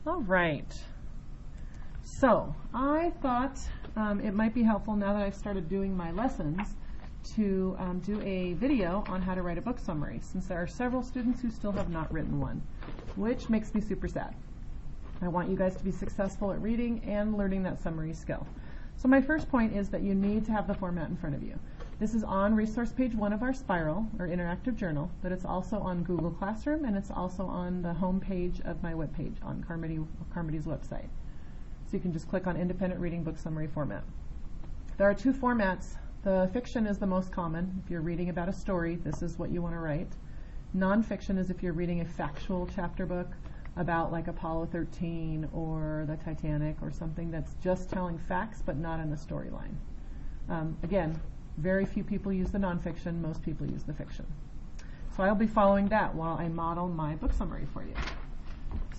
All right. So I thought it might be helpful now that I've started doing my lessons to do a video on how to write a book summary, since there are several students who still have not written one, which makes me super sad. I want you guys to be successful at reading and learning that summary skill. So my first point is that you need to have the format in front of you. This is on resource page 1 of our Spiral, or interactive journal, but it's also on Google Classroom, and it's also on the home page of my webpage on Carmody's website. So you can just click on Independent Reading Book Summary Format. There are 2 formats. The fiction is the most common. If you're reading about a story, this is what you want to write. Nonfiction is if you're reading a factual chapter book about like Apollo 13 or the Titanic or something that's just telling facts but not in the storyline. Again, very few people use the nonfiction, most people use the fiction. So I'll be following that while I model my book summary for you.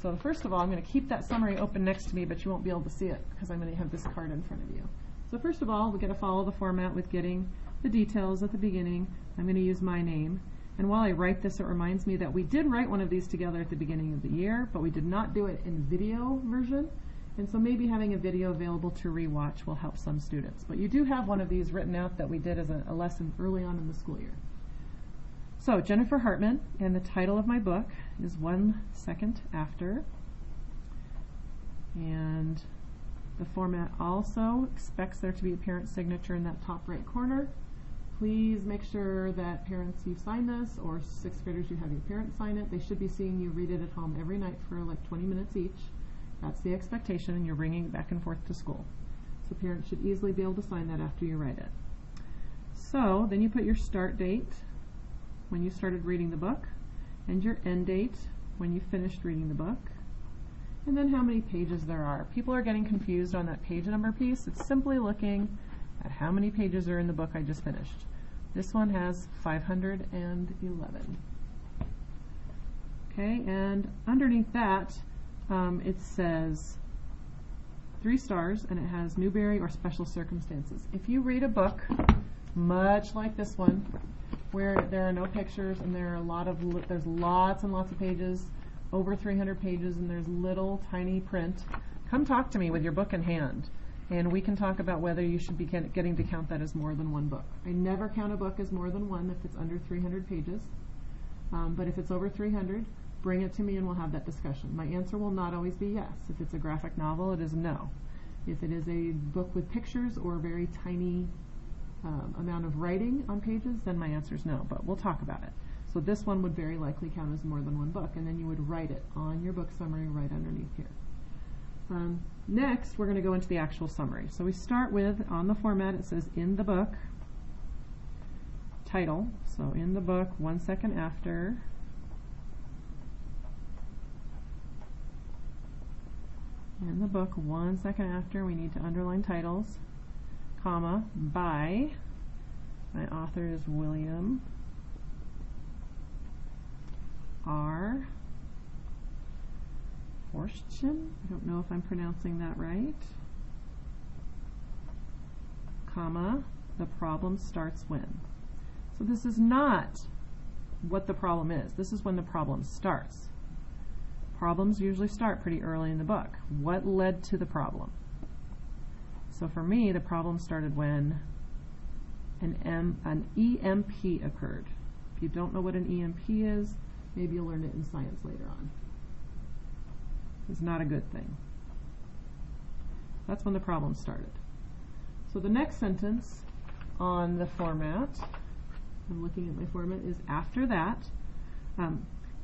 So first of all, I'm going to keep that summary open next to me, but you won't be able to see it because I'm going to have this card in front of you. So first of all, we're going to follow the format with getting the details at the beginning. I'm going to use my name. And while I write this, it reminds me that we did write one of these together at the beginning of the year, but we did not do it in video version. And so maybe having a video available to rewatch will help some students. But you do have one of these written out that we did as a lesson early on in the school year. So Jennifer Hartman, and the title of my book is 1 Second After. And the format also expects there to be a parent signature in that top right corner. Please make sure that parents, you sign this, or 6th graders, you have your parents sign it. They should be seeing you read it at home every night for like 20 minutes each. That's the expectation, and you're bringing it back and forth to school. So parents should easily be able to sign that after you write it. So then you put your start date when you started reading the book, and your end date when you finished reading the book, and then how many pages there are. People are getting confused on that page number piece. It's simply looking at how many pages are in the book I just finished. This one has 511. Okay, and underneath that, it says 3 stars, and it has Newbery or Special Circumstances. If you read a book much like this one, where there are no pictures and there are there's lots and lots of pages, over 300 pages, and there's little tiny print, come talk to me with your book in hand, and we can talk about whether you should be getting to count that as more than one book. I never count a book as more than one if it's under 300 pages, but if it's over 300, bring it to me and we'll have that discussion. My answer will not always be yes. If it's a graphic novel, it is no. If it is a book with pictures or a very tiny amount of writing on pages, then my answer is no, but we'll talk about it. So this one would very likely count as more than one book, and then you would write it on your book summary right underneath here. Next, we're going to go into the actual summary. So we start with, on the format, it says in the book, title, so in the book, 1 second after, in the book, 1 second after, we need to underline titles, comma, by, my author is William R. Forstchen, I don't know if I'm pronouncing that right, comma, the problem starts when. So this is not what the problem is. This is when the problem starts. Problems usually start pretty early in the book. What led to the problem? So for me, the problem started when an EMP occurred. If you don't know what an EMP is, maybe you'll learn it in science later on. It's not a good thing. That's when the problem started. So the next sentence on the format, I'm looking at my format, is after that.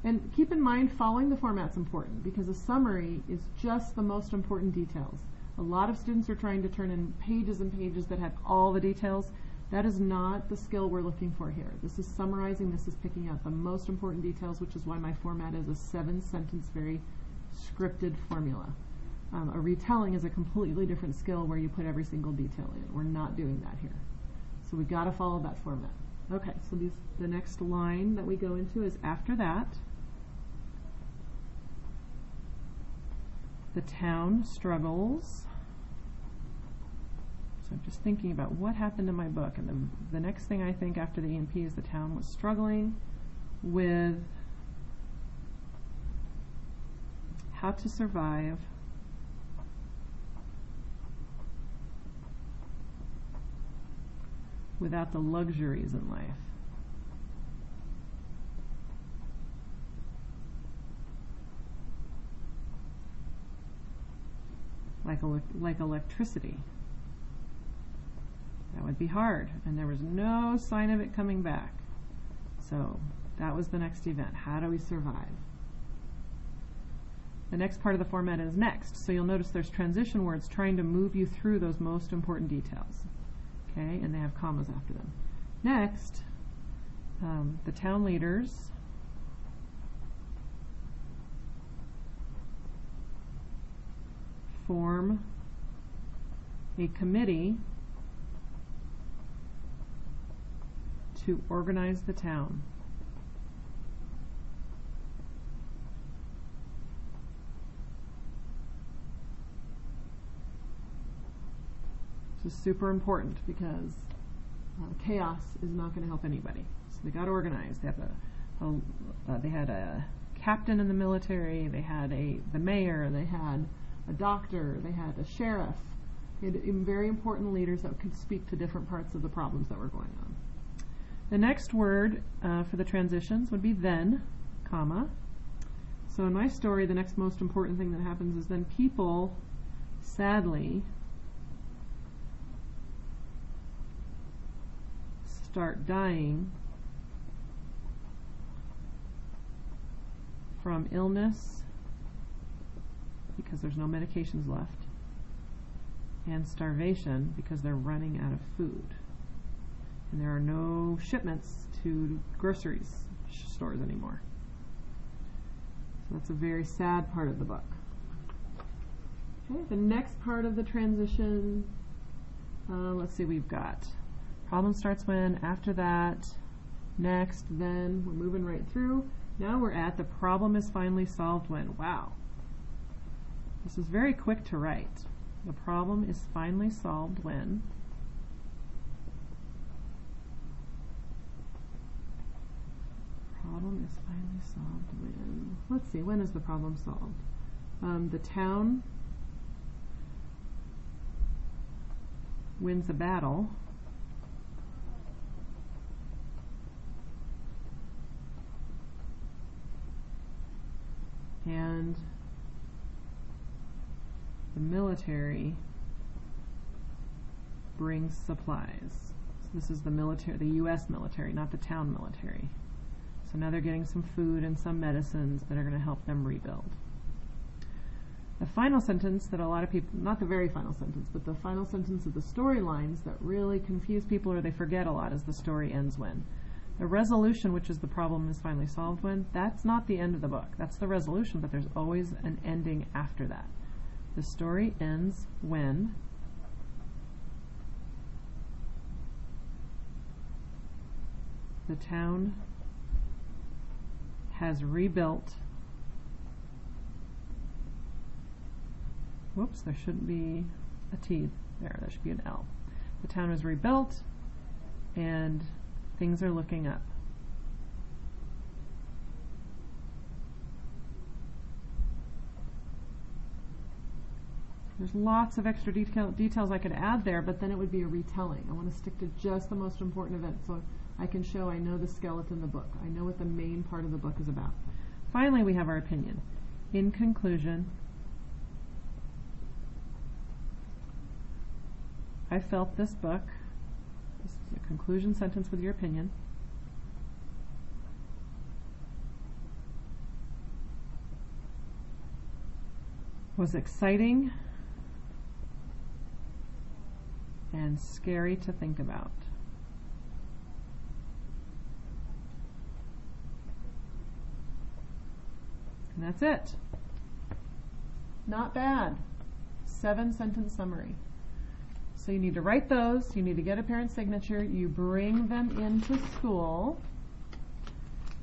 And keep in mind, following the format's important because a summary is just the most important details. A lot of students are trying to turn in pages and pages that have all the details. That is not the skill we're looking for here. This is summarizing, this is picking out the most important details, which is why my format is a 7-sentence, very scripted formula. A retelling is a completely different skill where you put every single detail in. We're not doing that here. So we got to follow that format. Okay, so the next line that we go into is after that. The town struggles. So I'm just thinking about what happened in my book, and the next thing I think after the EMP is the town was struggling with how to survive without the luxuries in life. Like electricity. That would be hard, and there was no sign of it coming back. So that was the next event. How do we survive? The next part of the format is next. So you'll notice there's transition words trying to move you through those most important details. Okay, and they have commas after them. Next, the town leaders form a committee to organize the town. This is super important because chaos is not going to help anybody. So they got organized. They have they had a captain in the military. They had the mayor. They had a doctor. They had a sheriff. They had very important leaders that could speak to different parts of the problems that were going on. The next word for the transitions would be then, comma. So in my story, the next most important thing that happens is then people, sadly, start dying from illness because there's no medications left, and starvation because they're running out of food. And there are no shipments to groceries stores anymore. So that's a very sad part of the book. Okay, the next part of the transition, let's see, we've got problem starts when, after that, next, then, we're moving right through. Now we're at the problem is finally solved when. Wow. This is very quick to write. The problem is finally solved when. Problem is finally solved when. Let's see, when is the problem solved? The town wins a battle and the military brings supplies. So this is the military, the U.S. military, not the town military. So now they're getting some food and some medicines that are going to help them rebuild. The final sentence that a lot of people, not the very final sentence, but the final sentence of the storylines that really confuse people or they forget a lot is the story ends when. The resolution, which is the problem is finally solved when, that's not the end of the book. That's the resolution, but there's always an ending after that. The story ends when the town has rebuilt. Whoops, there shouldn't be a T there. There should be an L. The town is rebuilt and things are looking up. There's lots of extra details I could add there, but then it would be a retelling. I want to stick to just the most important event so I can show I know the skeleton of the book. I know what the main part of the book is about. Finally, we have our opinion. In conclusion, I felt this book, this is a conclusion sentence with your opinion, was exciting and scary to think about. And that's it. Not bad. 7-sentence summary. So you need to write those, you need to get a parent signature, you bring them into school,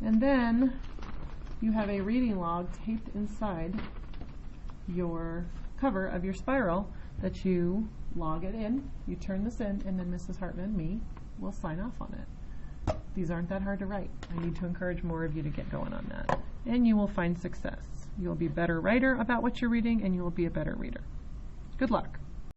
and then you have a reading log taped inside your cover of your spiral that you log it in, you turn this in, and then Mrs. Hartman, me, will sign off on it. These aren't that hard to write. I need to encourage more of you to get going on that. and you will find success. You will be a better writer about what you're reading, and you will be a better reader. Good luck.